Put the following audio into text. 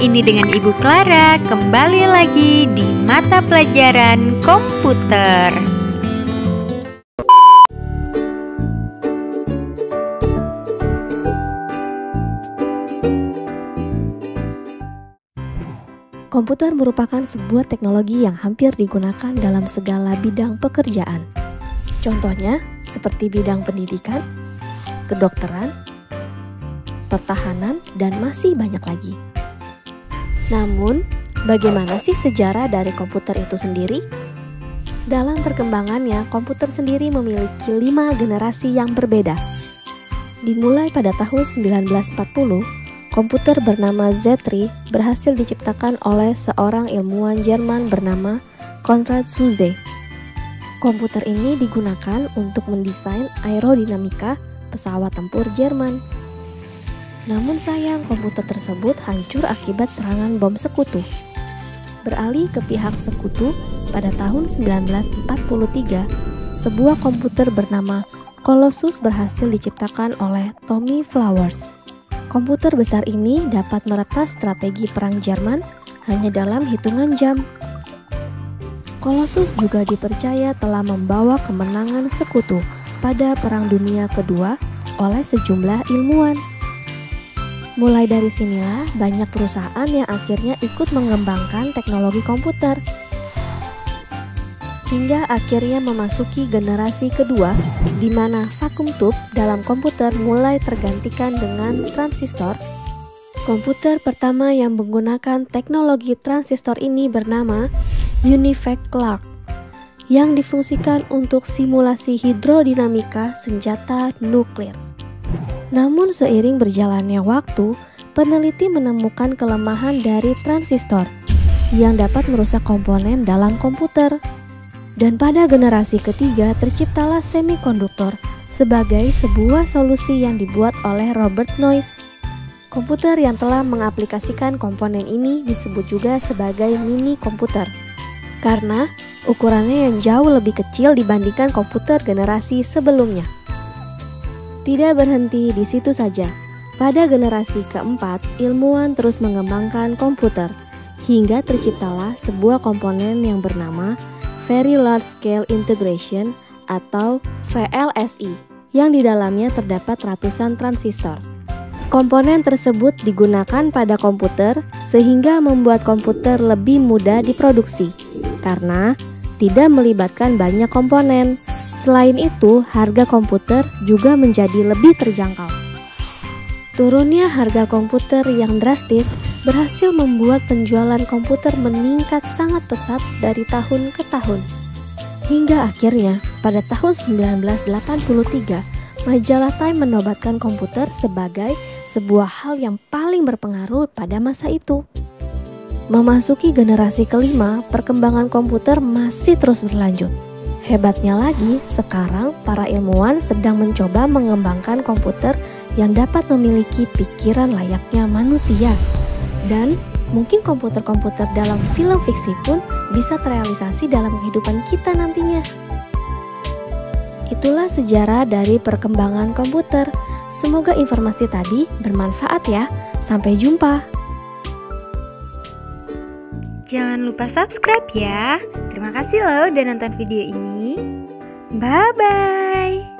ini dengan Ibu Clara. Kembali lagi di mata pelajaran komputer. Komputer merupakan sebuah teknologi yang hampir digunakan dalam segala bidang pekerjaan. Contohnya seperti bidang pendidikan, kedokteran, pertahanan, dan masih banyak lagi. Namun, bagaimana sih sejarah dari komputer itu sendiri? Dalam perkembangannya, komputer sendiri memiliki 5 generasi yang berbeda. Dimulai pada tahun 1940, komputer bernama Z3 berhasil diciptakan oleh seorang ilmuwan Jerman bernama Konrad Zuse. Komputer ini digunakan untuk mendesain aerodinamika pesawat tempur Jerman. Namun sayang, komputer tersebut hancur akibat serangan bom sekutu. Beralih ke pihak sekutu, pada tahun 1943, sebuah komputer bernama Colossus berhasil diciptakan oleh Tommy Flowers. Komputer besar ini dapat meretas strategi perang Jerman hanya dalam hitungan jam. Colossus juga dipercaya telah membawa kemenangan sekutu pada Perang Dunia Kedua oleh sejumlah ilmuwan. Mulai dari sinilah banyak perusahaan yang akhirnya ikut mengembangkan teknologi komputer. Hingga akhirnya memasuki generasi kedua, di mana vacuum tube dalam komputer mulai tergantikan dengan transistor. Komputer pertama yang menggunakan teknologi transistor ini bernama Univac Clark, yang difungsikan untuk simulasi hidrodinamika senjata nuklir. Namun seiring berjalannya waktu, peneliti menemukan kelemahan dari transistor yang dapat merusak komponen dalam komputer. Dan pada generasi ketiga terciptalah semikonduktor sebagai sebuah solusi yang dibuat oleh Robert Noyce. Komputer yang telah mengaplikasikan komponen ini disebut juga sebagai mini komputer, karena ukurannya yang jauh lebih kecil dibandingkan komputer generasi sebelumnya. Tidak berhenti di situ saja. Pada generasi keempat, ilmuwan terus mengembangkan komputer, hingga terciptalah sebuah komponen yang bernama Very Large Scale Integration atau VLSI, yang di dalamnya terdapat ratusan transistor. Komponen tersebut digunakan pada komputer sehingga membuat komputer lebih mudah diproduksi, karena tidak melibatkan banyak komponen. Selain itu, harga komputer juga menjadi lebih terjangkau. Turunnya harga komputer yang drastis berhasil membuat penjualan komputer meningkat sangat pesat dari tahun ke tahun. Hingga akhirnya, pada tahun 1983, majalah Time menobatkan komputer sebagai sebuah hal yang paling berpengaruh pada masa itu. Memasuki generasi kelima, perkembangan komputer masih terus berlanjut. Hebatnya lagi, sekarang para ilmuwan sedang mencoba mengembangkan komputer yang dapat memiliki pikiran layaknya manusia. Dan mungkin komputer-komputer dalam film fiksi pun bisa terrealisasi dalam kehidupan kita nantinya. Itulah sejarah dari perkembangan komputer. Semoga informasi tadi bermanfaat ya. Sampai jumpa. Jangan lupa subscribe ya. Terima kasih loh udah nonton video ini. Bye-bye.